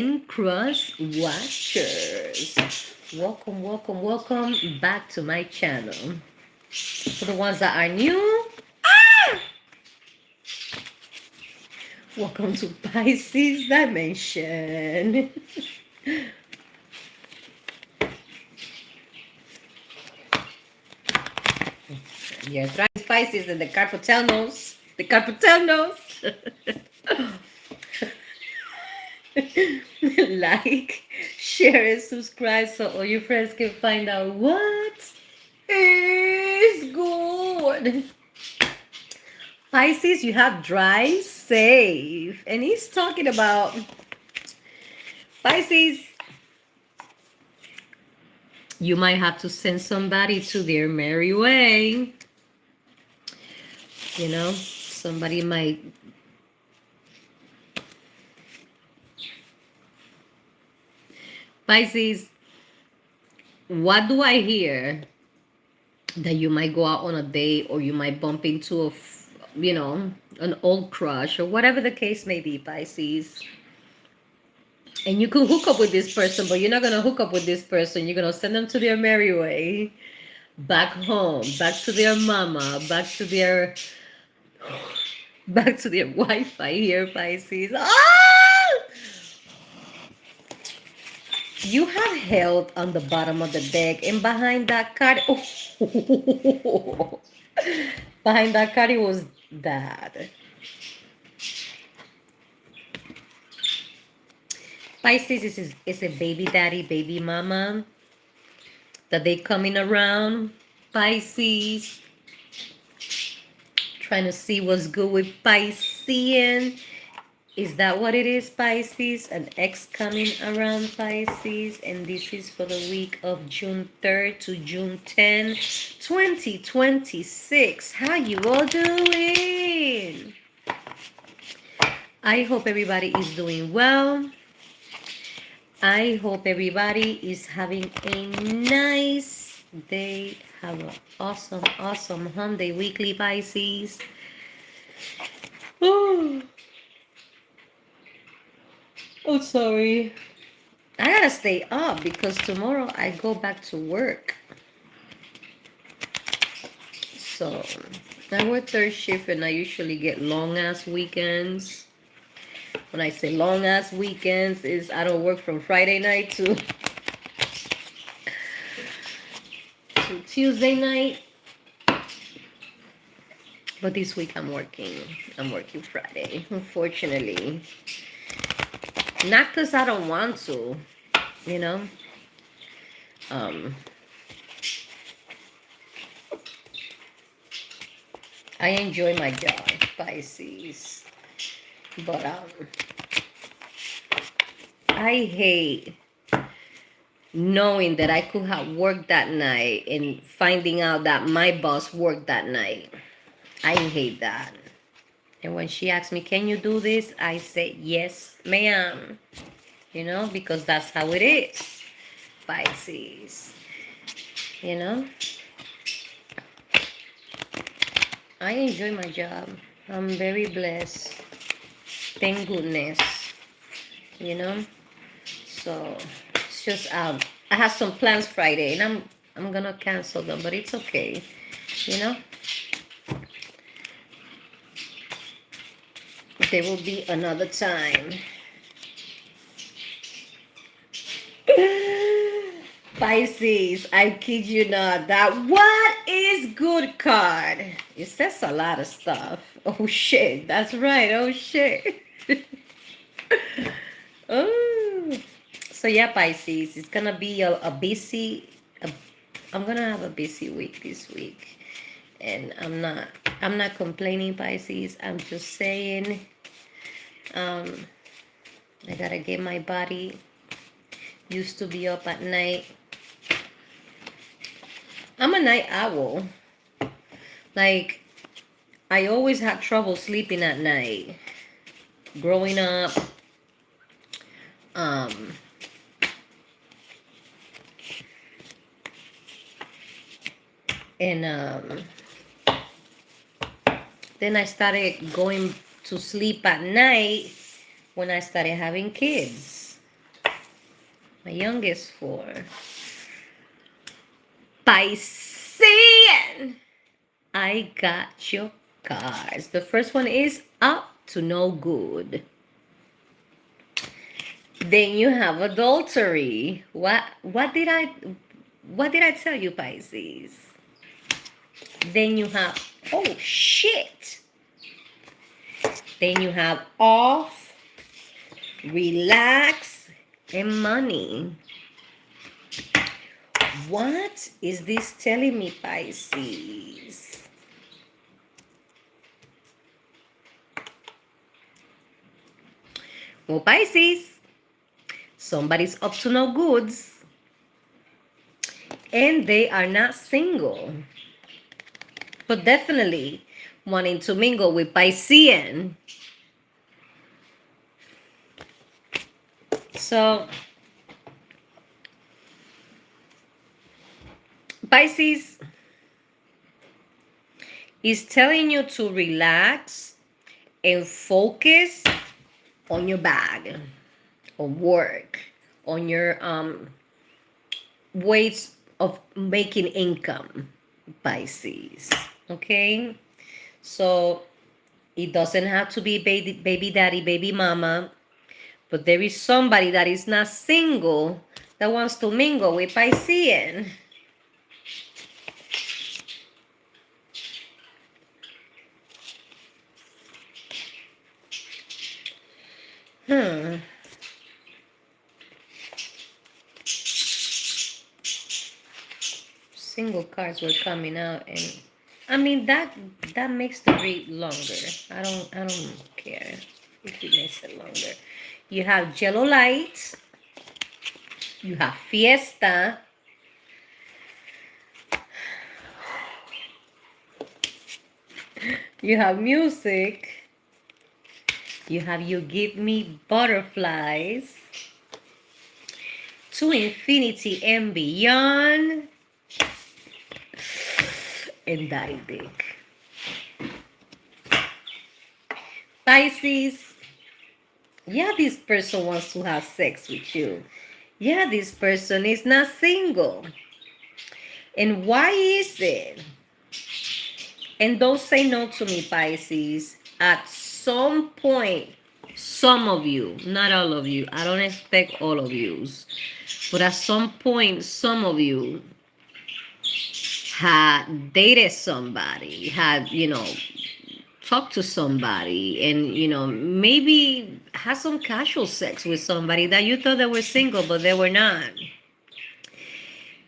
Cross Watchers. Welcome back to my channel. For the ones that are new, welcome to Pisces Dimension. Yes, right, Pisces, and the carpotel knows. The carpotel knows. Like, share, and subscribe so all your friends can find out what is good. Pisces, you have drive safe. And he's talking about Pisces. You might have to send somebody to their merry way. You know, somebody might. Pisces, what do I hear? That you might go out on a date, or you might bump into an old crush, or whatever the case may be, Pisces. And you can hook up with this person, but you're not going to hook up with this person. You're going to send them to their merry way. Back home, back to their mama, back to their Wi-Fi here, Pisces. Ah! You have held on the bottom of the deck, and behind that card, behind that card, it was that. Pisces is a baby daddy, baby mama that they coming around. Pisces, trying to see what's good with Piscean. Is that what it is, Pisces? An ex coming around, Pisces. And this is for the week of June 3rd to June 10th, 2026. How you all doing? I hope everybody is doing well. I hope everybody is having a nice day. Have an awesome HUMPDAY weekly, Pisces. Oh, sorry. I gotta stay up because tomorrow I go back to work. So I work third shift, and I usually get long ass weekends. When I say long ass weekends, is I don't work from Friday night to Tuesday night. But this week I'm working Friday, unfortunately. Not because I don't want to, you know. I enjoy my job, Pisces. But I hate knowing that I could have worked that night and finding out that my boss worked that night. I hate that. And when she asked me, can you do this? I said, yes, ma'am. You know, because that's how it is, Pisces. You know? I enjoy my job. I'm very blessed. Thank goodness. You know? So, it's just, I have some plans Friday, and I'm gonna cancel them, but it's okay. You know? There will be another time. Pisces, I kid you not, that what is good card. It says a lot of stuff. Oh shit, that's right. Oh shit. Oh. So yeah, Pisces, it's gonna be a busy. I'm gonna have a busy week this week, and I'm not complaining, Pisces. I'm just saying, I gotta get my body used to be up at night. I'm a night owl. Like, I always had trouble sleeping at night. Growing up, and then I started going to sleep at night when I started having kids. My youngest four. Piscean. I got your cards. The first one is up to no good. Then you have adultery. What did I tell you, Pisces? Then you have, oh shit. Then you have off, relax, and money. What is this telling me, Pisces? Well, Pisces, somebody's up to no goods. And they are not single. But definitely wanting to mingle with Piscean. So, Pisces is telling you to relax and focus on your bag, on work, on your ways of making income, Pisces. Okay? So it doesn't have to be baby daddy, baby mama, but there is somebody that is not single that wants to mingle with Piscean. Single cards were coming out, and I mean that makes the read longer. I don't care if it makes it longer. You have yellow light, you have fiesta, you have music, you have you give me butterflies, to infinity and beyond, and die dick. Pisces, yeah, this person wants to have sex with you. Yeah, this person is not single. And why is it? And don't say no to me, Pisces. At some point, some of you, not all of you, I don't expect all of you, but at some point, some of you had dated somebody, had, talked to somebody, and, maybe had some casual sex with somebody that you thought they were single, but they were not.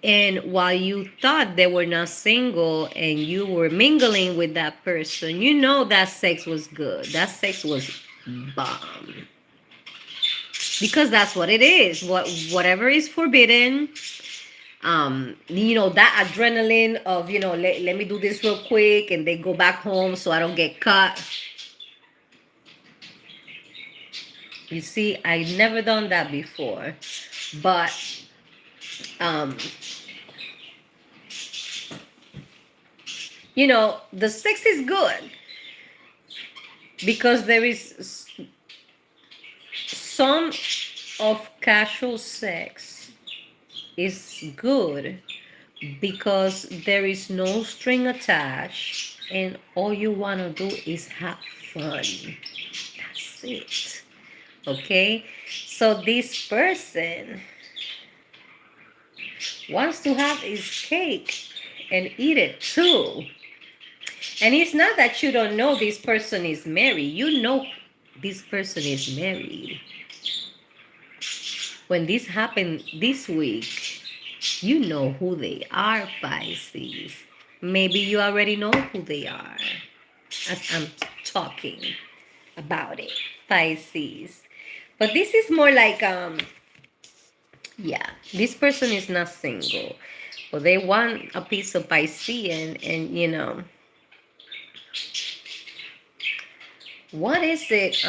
And while you thought they were not single and you were mingling with that person, that sex was good. That sex was bomb. Because that's what it is. Whatever is forbidden, that adrenaline of, let me do this real quick and then go back home so I don't get caught. You see, I never done that before. But the sex is good because there is some of casual sex is good because there is no string attached and all you want to do is have fun. That's it. Okay? So this person wants to have his cake and eat it too. And it's not that you don't know this person is married. You know this person is married. When this happened this week, you know who they are, Pisces. Maybe you already know who they are as I'm talking about it, Pisces. But this is more like, this person is not single. But they want a piece of Piscean and what is it?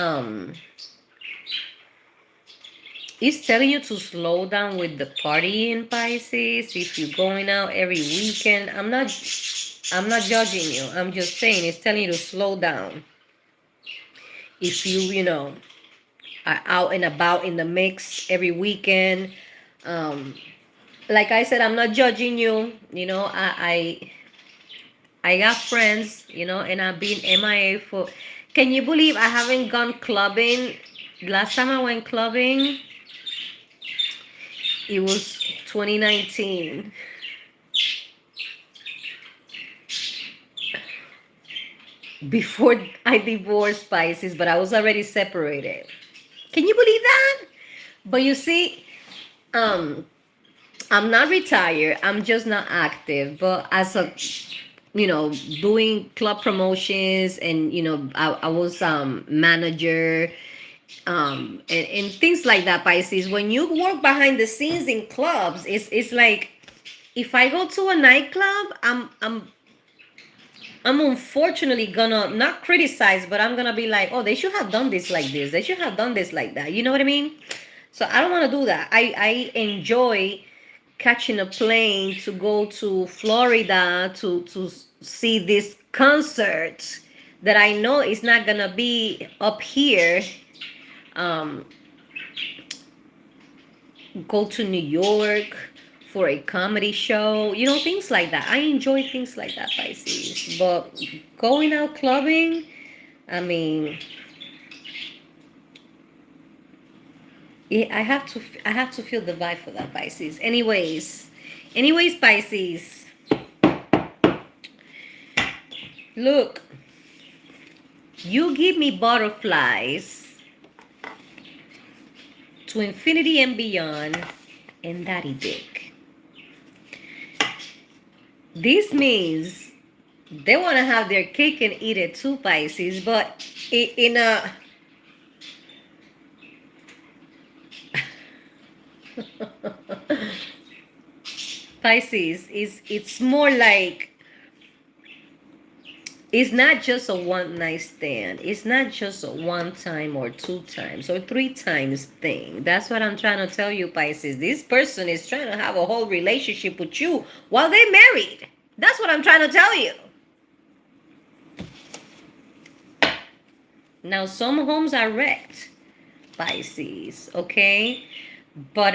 It's telling you to slow down with the partying, Pisces. If you're going out every weekend, I'm not judging you. I'm just saying it's telling you to slow down. If you, are out and about in the mix every weekend, Um, like I said, I'm not judging you. You know, I got friends, you know, and I've been MIA for. Can you believe I haven't gone clubbing? Last time I went clubbing, it was 2019. Before I divorced Pisces, but I was already separated. Can you believe that? But you see, um, I'm not retired. I'm just not active. But as a, you know, doing club promotions, and you know, I was manager, and things like that. Pisces, when you work behind the scenes in clubs, it's like if I go to a nightclub, I'm unfortunately gonna not criticize, but I'm gonna be like, oh, they should have done this like this. They should have done this like that. You know what I mean? So I don't want to do that. I enjoy catching a plane to go to Florida to see this concert that I know is not gonna be up here. Um, go to New York for a comedy show, you know, things like that. I enjoy things like that, Pisces. But going out clubbing, I mean, I have to feel the vibe for that, Pisces. Anyways, Pisces. Look, you give me butterflies to infinity and beyond, and Daddy Dick. This means they want to have their cake and eat it too, Pisces. But in a Pisces is it's more like it's not just a one night stand. It's not just a one time or two times or three times thing. That's what I'm trying to tell you, Pisces. This person is trying to have a whole relationship with you while they're married. That's what I'm trying to tell you. Now, some homes are wrecked, Pisces, okay? But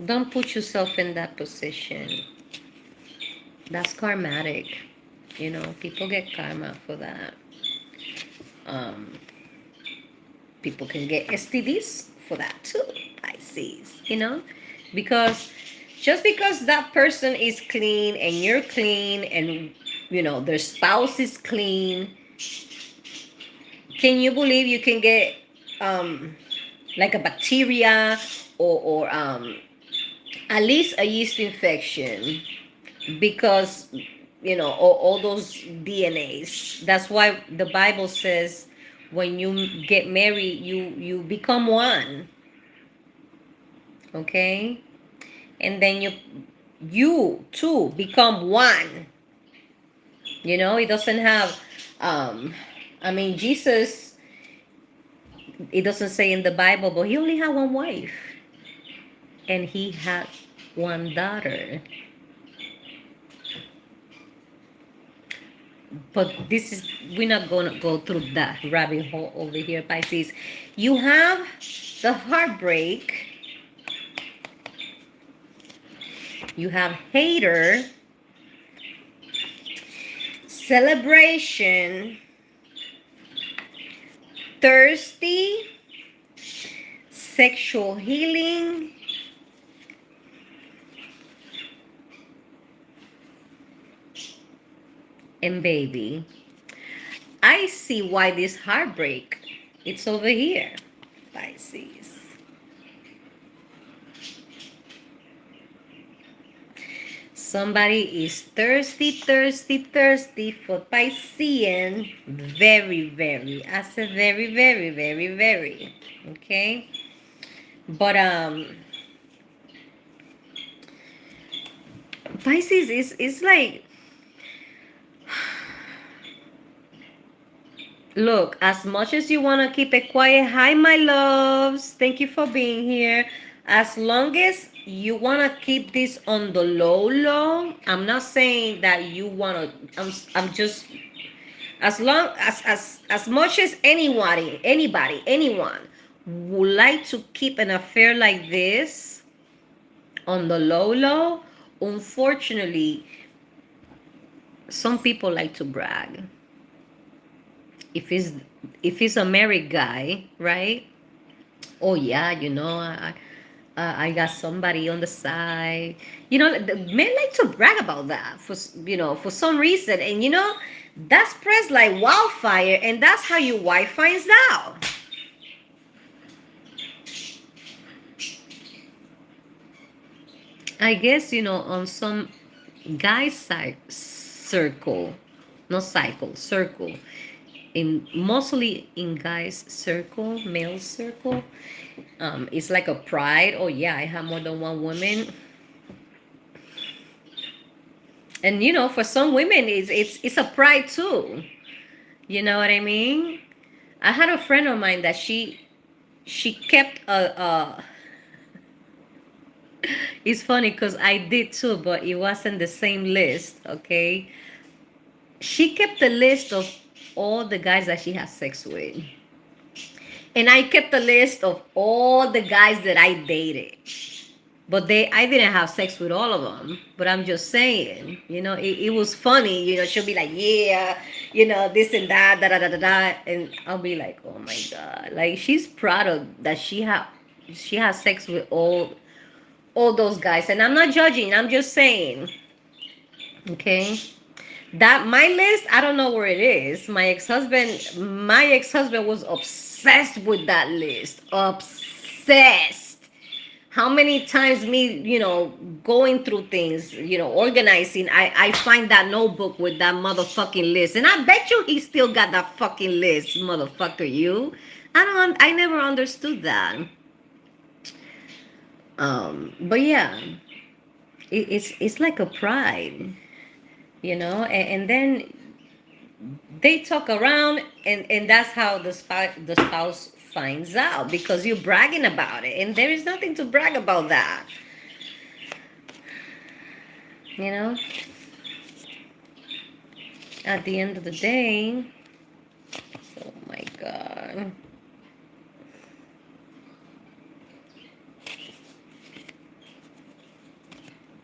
don't put yourself in that position. That's karmatic. You know, people get karma for that. Um, People can get STDs for that too, Pisces, you know? Because just because that person is clean and you're clean and, you know, their spouse is clean, can you believe you can get like a bacteria or at least a yeast infection because you know all those DNAs. That's why the Bible says when you get married, you become one, okay? And then you too become one. You know, it doesn't have I mean Jesus, it doesn't say in the Bible, but he only had one wife and he had one daughter. But this is, we're not going to go through that rabbit hole over here, Pisces. You have the heartbreak, you have hater, celebration, thirsty, sexual healing, and baby. I see why this heartbreak, it's over here, Pisces. Somebody is thirsty, thirsty, thirsty for Piscean. Very, very. I said very, very, very, very. Okay? But Pisces is like, look, as much as you want to keep it quiet, hi, my loves. Thank you for being here. As long as you want to keep this on the low, I'm not saying that you want to, I'm just, as long as much as anyone, anyone would like to keep an affair like this on the low low, unfortunately, some people like to brag. If he's if he's a married guy, right? Oh yeah, I got somebody on the side. The men like to brag about that for some reason, and that spreads like wildfire, and that's how your wife finds out. I guess on some guy side circle, not cycle circle, in mostly in guys circle, male circle, it's like a pride. Oh yeah, I have more than one woman. And for some women it's a pride too. You know what I mean? I had a friend of mine that she kept a it's funny because I did too, but it wasn't the same list. Okay, she kept a list of all the guys that she had sex with, and I kept a list of all the guys that I dated. But I didn't have sex with all of them. But I'm just saying, it was funny. She'll be like, yeah, this and that, da da da da da, and I'll be like, oh my god, like she's proud of that she has sex with all those guys, and I'm not judging. I'm just saying, okay, that my list, I don't know where it is. My ex husband was obsessed with that list, obsessed. How many times me going through things, organizing, I find that notebook with that motherfucking list, and I bet you he still got that fucking list, motherfucker. I never understood that. But yeah, it's like a pride, and then they talk around, and that's how the spouse finds out, because you're bragging about it, and there is nothing to brag about that, you know at the end of the day. Oh my god.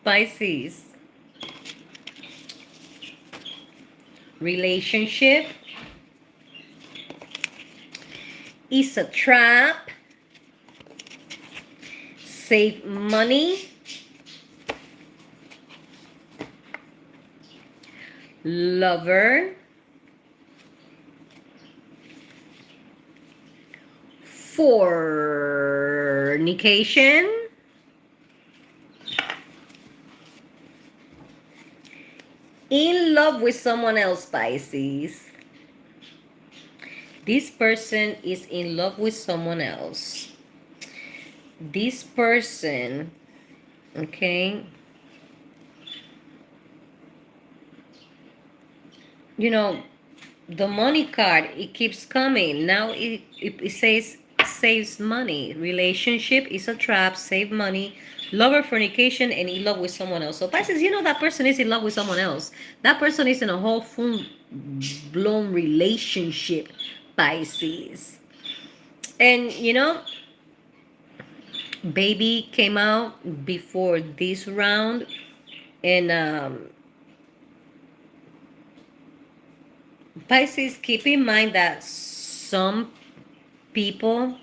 Pisces, relationship is a trap. Save money. Lover. Fornication. In love with someone else, Pisces. This person is in love with someone else. This person, okay, you know, the money card, it keeps coming. Now it says saves money. Relationship is a trap, save money. Lover, fornication, and in love with someone else. So Pisces, that person is in love with someone else. That person is in a whole full blown relationship, Pisces. And baby came out before this round, and Pisces, keep in mind that some people,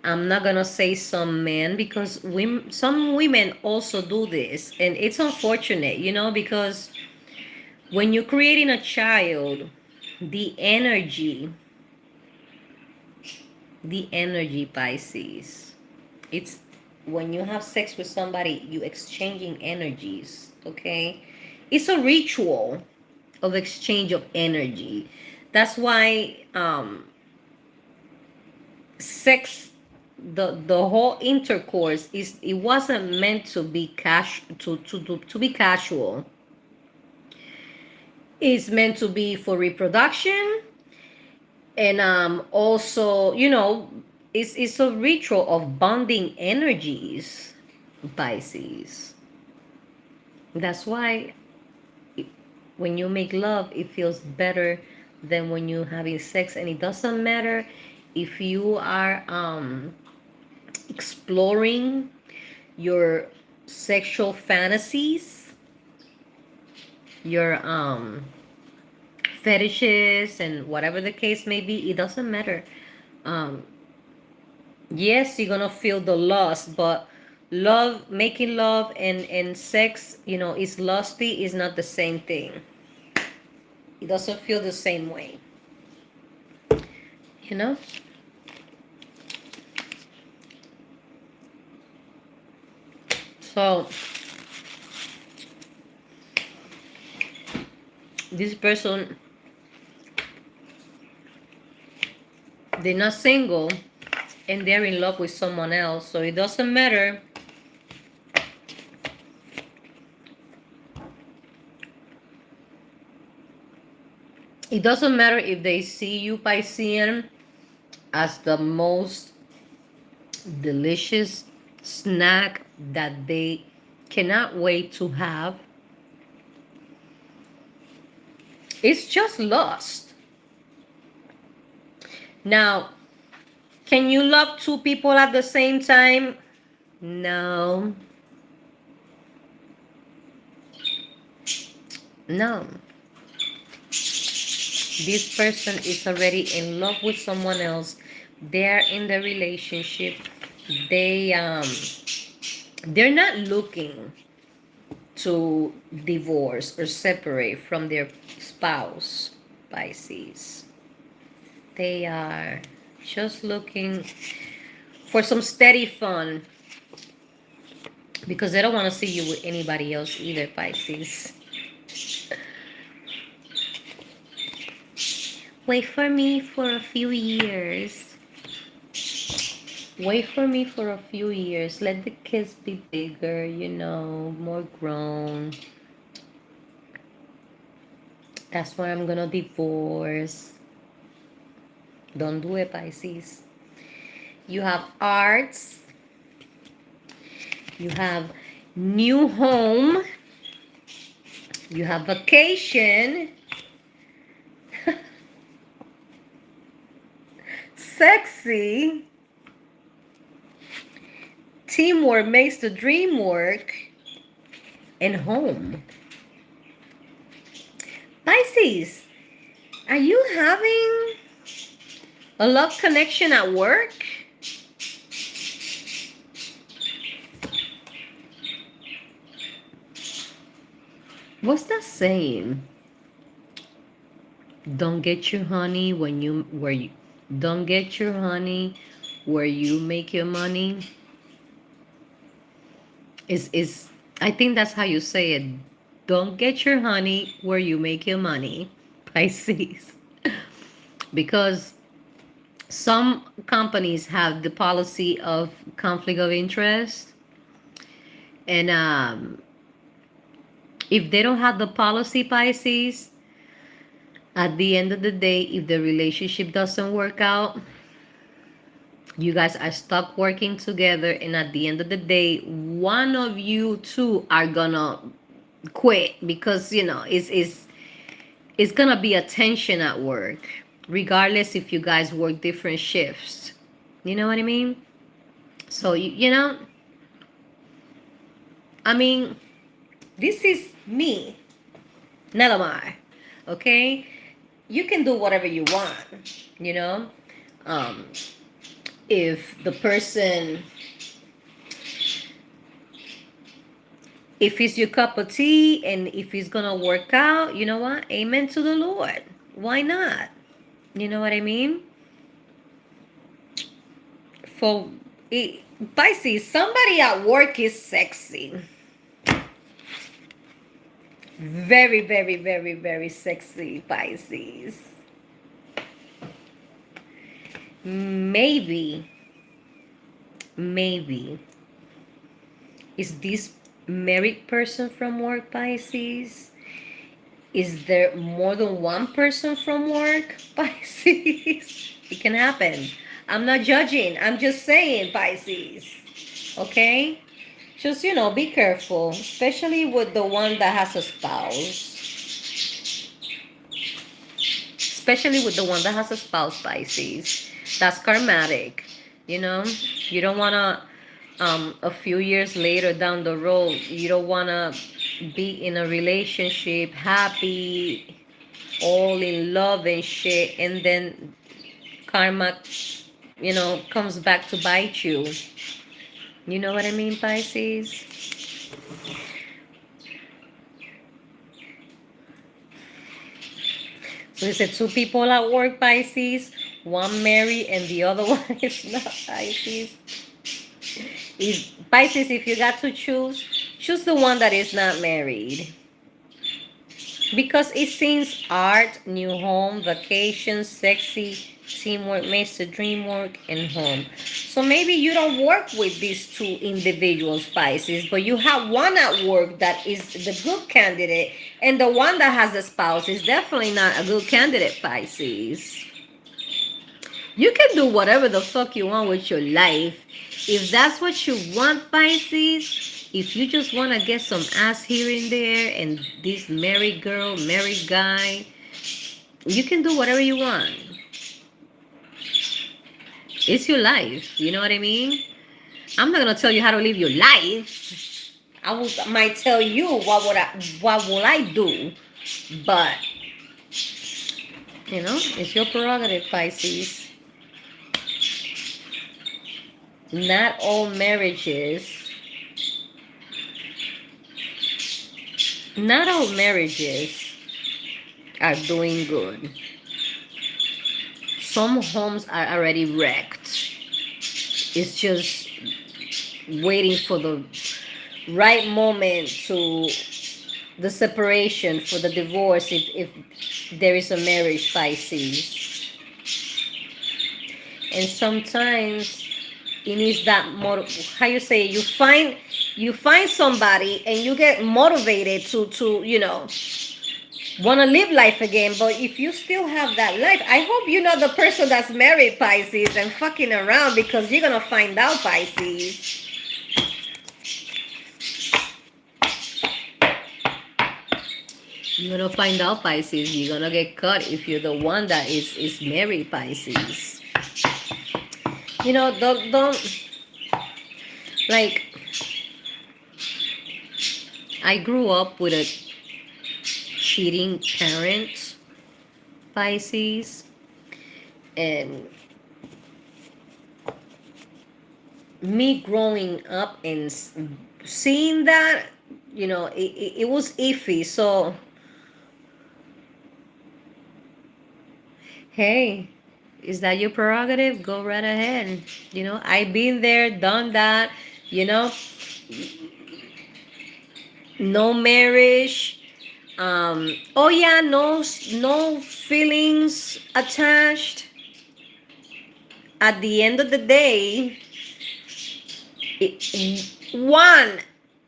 I'm not gonna say some men, because some women also do this, and it's unfortunate, because when you're creating a child, the energy, Pisces, it's when you have sex with somebody, you exchanging energies, okay? It's a ritual of exchange of energy. That's why sex, the whole intercourse, it wasn't meant to be to be casual. It's meant to be for reproduction, and also it's a ritual of bonding energies, Pisces. That's why when you make love, it feels better than when you're having sex, and it doesn't matter if you are exploring your sexual fantasies, your fetishes, and whatever the case may be, it doesn't matter. um yes, you're gonna feel the lust, but love, making love and sex, is lusty, is not the same thing. It doesn't feel the same way, you know. So this person, they're not single and they're in love with someone else, so it doesn't matter. It doesn't matter if they see you, Piscean, as the most delicious snack that they cannot wait to have. It's just lust. Now, can you love two people at the same time? No. No. This person is already in love with someone else. They're in the relationship. They they're not looking to divorce or separate from their spouse, Pisces. They are just looking for some steady fun because they don't want to see you with anybody else either, Pisces. Wait for me for a few years. Wait for me for a few years. Let the kids be bigger, more grown. That's why I'm gonna divorce. Don't do it, Pisces. You have arts. You have new home. You have vacation. Sexy. Teamwork makes the dream work. And home. Pisces, are you having a love connection at work? What's that saying? Don't get your honey don't get your honey where you make your money. Is I think that's how you say it. Don't get your honey where you make your money, Pisces. Because some companies have the policy of conflict of interest, and if they don't have the policy, Pisces, at the end of the day, if the relationship doesn't work out, you guys are stuck working together, and at the end of the day, one of you two are gonna quit because it's gonna be a tension at work, regardless if you guys work different shifts. You know what I mean? So I mean, this is me, Nelamar. Okay, you can do whatever you want. Um, if the person, if it's your cup of tea and if it's gonna work out, you know what? Amen to the Lord. Why not? You know what I mean? For Pisces, somebody at work is sexy. Very, very, very, very sexy, Pisces. Maybe is this married person from work, Pisces? Is there more than one person from work, Pisces? It can happen. I'm not judging. I'm just saying, Pisces. Okay? Just, be careful, especially with the one that has a spouse. Especially with the one that has a spouse, Pisces. That's karmatic. You know, you don't want to, a few years later down the road, you don't want to be in a relationship, happy, all in love and shit, and then karma, comes back to bite you. You know what I mean, Pisces? So he said two people at work, Pisces, one married and the other one is not, Pisces. Pisces, if you got to choose the one that is not married. Because it seems art, new home, vacation, sexy, teamwork makes the dream work, and home. So maybe you don't work with these two individuals, Pisces, but you have one at work that is the good candidate, and the one that has a spouse is definitely not a good candidate, Pisces. You can do whatever the fuck you want with your life. If that's what you want, Pisces, if you just want to get some ass here and there and this married girl, married guy, you can do whatever you want. It's your life. You know what I mean? I'm not going to tell you how to live your life. Might tell you what will I do. But, it's your prerogative, Pisces. Not all marriages are doing good. Some homes are already wrecked. It's just waiting for the right moment to the separation, for the divorce, if there is a marriage, Pisces. And sometimes it needs that how you say, you find somebody and you get motivated to want to live life again. But if you still have that life, I hope you're not the person that's married, Pisces, and fucking around, because you're gonna find out, Pisces. You're gonna find out, Pisces. You're gonna get caught if you're the one that is married, Pisces. Don't like, I grew up with a cheating parent, Pisces, and me growing up and seeing that, it was iffy. So, hey, is that your prerogative? Go right ahead. I've been there, done that. No marriage. Oh yeah, no feelings attached. At the end of the day, one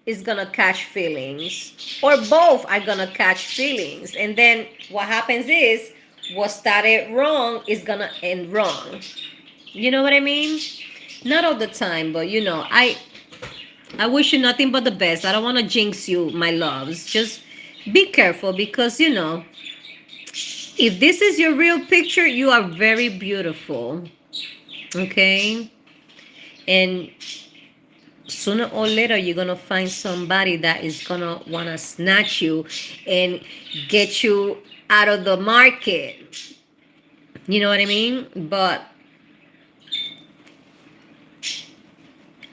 is gonna catch feelings, or both are gonna catch feelings, and then what happens is, what started wrong is gonna end wrong. You know what I mean? Not all the time, but I wish you nothing but the best. I don't want to jinx you, my loves. Just be careful, because if this is your real picture, you are very beautiful. Okay? And sooner or later, you're going to find somebody that is going to want to snatch you and get you out of the market. You know what I mean? But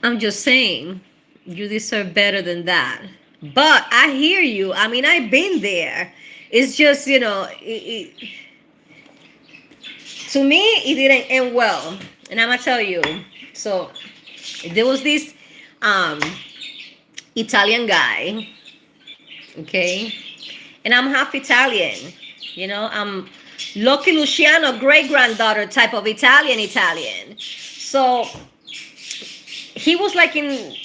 I'm just saying, you deserve better than that. But I hear you. I mean, I've been there. It's just, to me, it didn't end well. And I'm going to tell you. So, there was this Italian guy. Okay? And I'm half Italian. I'm Lucky Luciano, great-granddaughter type of Italian. So, he was like in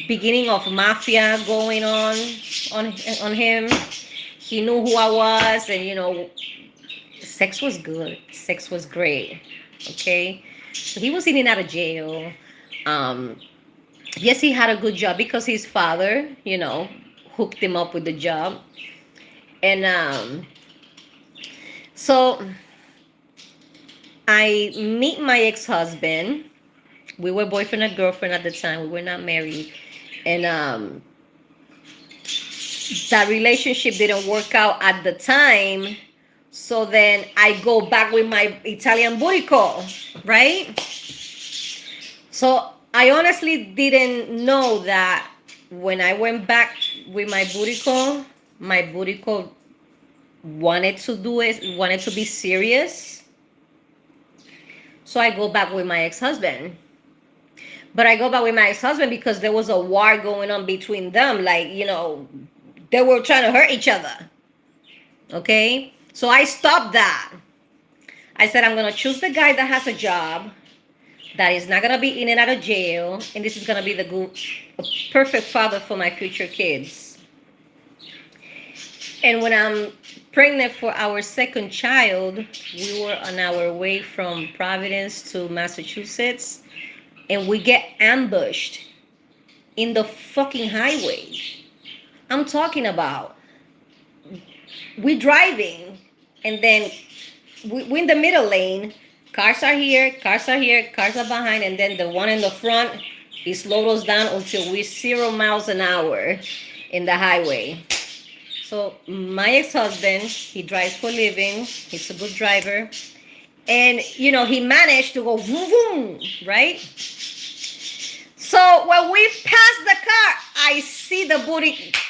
beginning of mafia going on him. He knew who I was, and sex was good. Sex was great. Okay, so he was in and out of jail. Yes, he had a good job because his father, hooked him up with the job, and so I meet my ex-husband. We were boyfriend and girlfriend at the time. We were not married. And that relationship didn't work out at the time. So then I go back with my Italian booty call, right? So I honestly didn't know that when I went back with my booty call wanted to do it, wanted to be serious. So I go back with my ex-husband. But I go back with my ex-husband because there was a war going on between them. Like, they were trying to hurt each other. Okay? So I stopped that. I said, I'm going to choose the guy that has a job, that is not going to be in and out of jail, and this is going to be a perfect father for my future kids. And when I'm pregnant for our second child, we were on our way from Providence to Massachusetts, and we get ambushed in the fucking highway. I'm talking about, we're driving, and then we're in the middle lane. Cars are here, cars are here, cars are behind, and then the one in the front, he slowed us down until we're 0 miles an hour in the highway. So my ex-husband, he drives for a living. He's a good driver. And, he managed to go vroom, vroom, right? So when we pass the car, I see the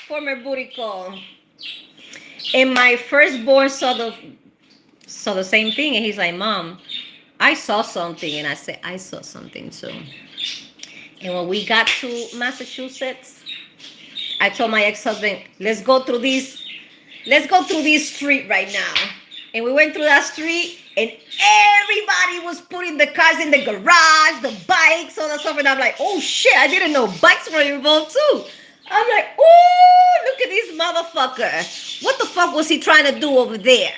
former booty call. And my firstborn saw the same thing. And he's like, Mom, I saw something. And I said, I saw something too. And when we got to Massachusetts, I told my ex-husband, let's go through this street right now. And we went through that street, and everybody was putting the cars in the garage, the bikes, all that stuff. And I'm like, oh shit, I didn't know bikes were involved too. I'm like, oh, look at this motherfucker. What the fuck was he trying to do over there?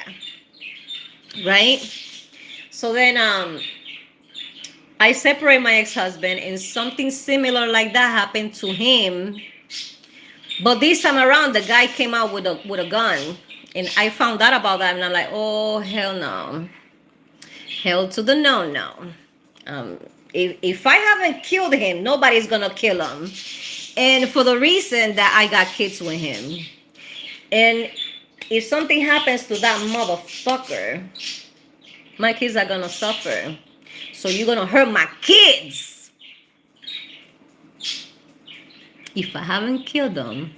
Right? So then I separate my ex-husband, and something similar like that happened to him. But this time around, the guy came out with a gun. And I found out about that, and I'm like, oh, hell no. Hell to the no. If I haven't killed him, nobody's going to kill him. And for the reason that I got kids with him. And if something happens to that motherfucker, my kids are going to suffer. So you're going to hurt my kids. If I haven't killed them,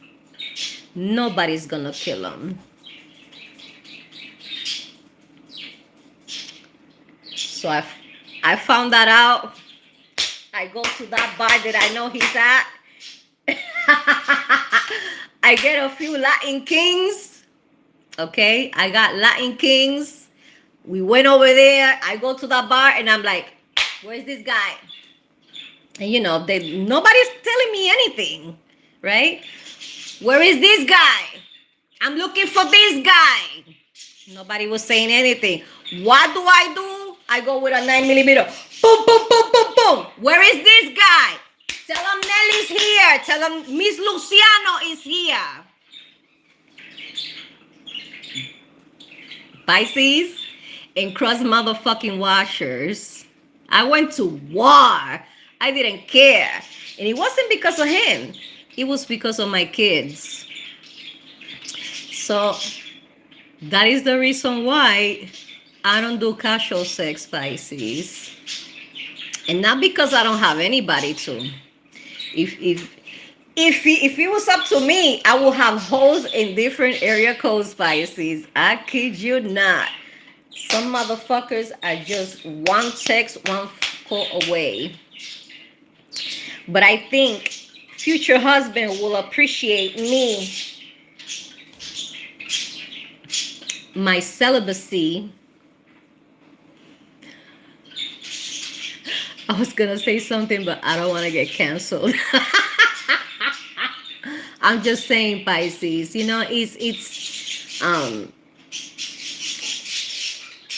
nobody's going to kill them. So I found that out. I go to that bar that I know he's at. I get a few Latin kings. Okay, I got Latin kings. We went over there. I go to that bar and I'm like, where's this guy? And nobody's telling me anything, right? Where is this guy? I'm looking for this guy. Nobody was saying anything. What do? I go with a 9mm. Boom, boom, boom, boom, boom. Where is this guy? Tell him Nelly's here. Tell him Miss Luciano is here. Pisces and cross motherfucking washers. I went to war. I didn't care. And it wasn't because of him. It was because of my kids. So that is the reason why I don't do casual sex, Pisces. And not because I don't have anybody to. If it was up to me, I would have hoes in different area codes, Pisces. I kid you not. Some motherfuckers are just one text, one call away. But I think future husband will appreciate me, my celibacy. I was gonna say something, but I don't want to get canceled. I'm just saying, Pisces.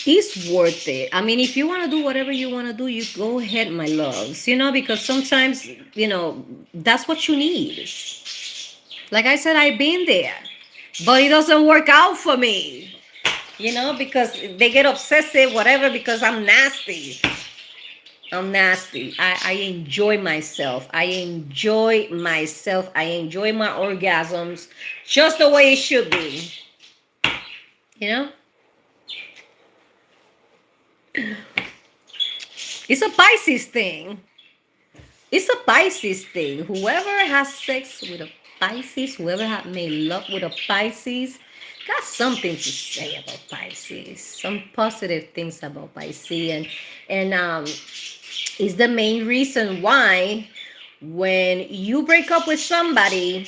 It's worth it. I mean, if you want to do whatever you want to do, you go ahead, my loves. Because sometimes, that's what you need. Like I said, I've been there, but it doesn't work out for me. You know, because they get obsessive, whatever, because I'm nasty. I'm nasty. I enjoy myself. I enjoy myself. I enjoy my orgasms just the way it should be. You know? It's a Pisces thing. It's a Pisces thing. Whoever has sex with a Pisces, whoever has made love with a Pisces, got something to say about Pisces. Some positive things about Pisces, and is the main reason why when you break up with somebody,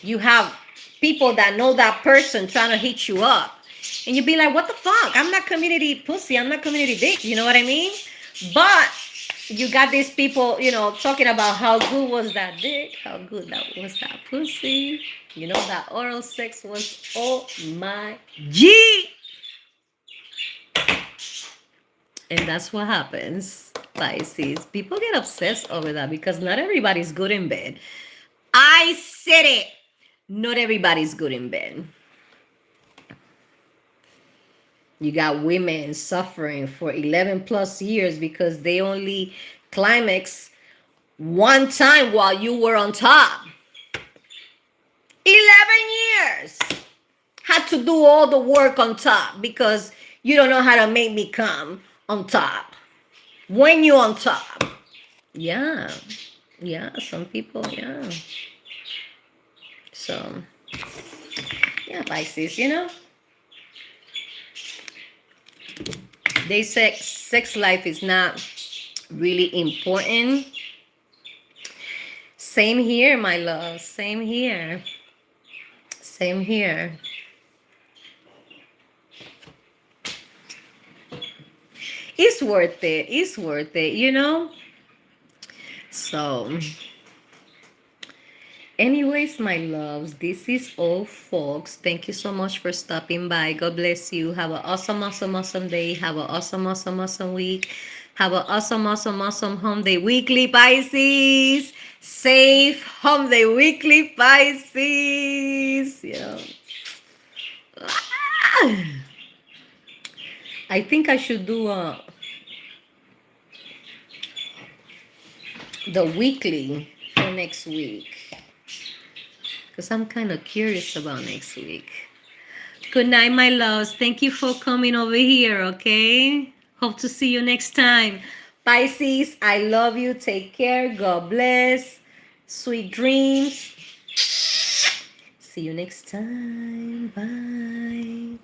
you have people that know that person trying to hit you up. And you be like, what the fuck? I'm not community pussy. I'm not community dick. You know what I mean? But you got these people, talking about how good was that dick, how good that was that pussy. That oral sex was, oh my G. And that's what happens, Pisces. People get obsessed over that because not everybody's good in bed. I said it. Not everybody's good in bed. You got women suffering for 11 plus years because they only climax one time while you were on top. 11 years. Had to do all the work on top because you don't know how to make me come on top. When you on top. Yeah. Yeah, some people, yeah. So, yeah, Pisces, they say sex life is not really important. Same here, my love. Same here. Same here. It's worth it. It's worth it. So, anyways, my loves, this is all, folks. Thank you so much for stopping by. God bless you. Have an awesome, awesome, awesome day. Have an awesome, awesome, awesome week. Have an awesome, awesome, awesome home day weekly, Pisces. Safe home day weekly, Pisces. I think I should do the weekly for next week because I'm kind of curious about next week. Good night, my loves. Thank you for coming over here, okay? Hope to see you next time. Pisces, I love you. Take care. God bless. Sweet dreams. See you next time. Bye.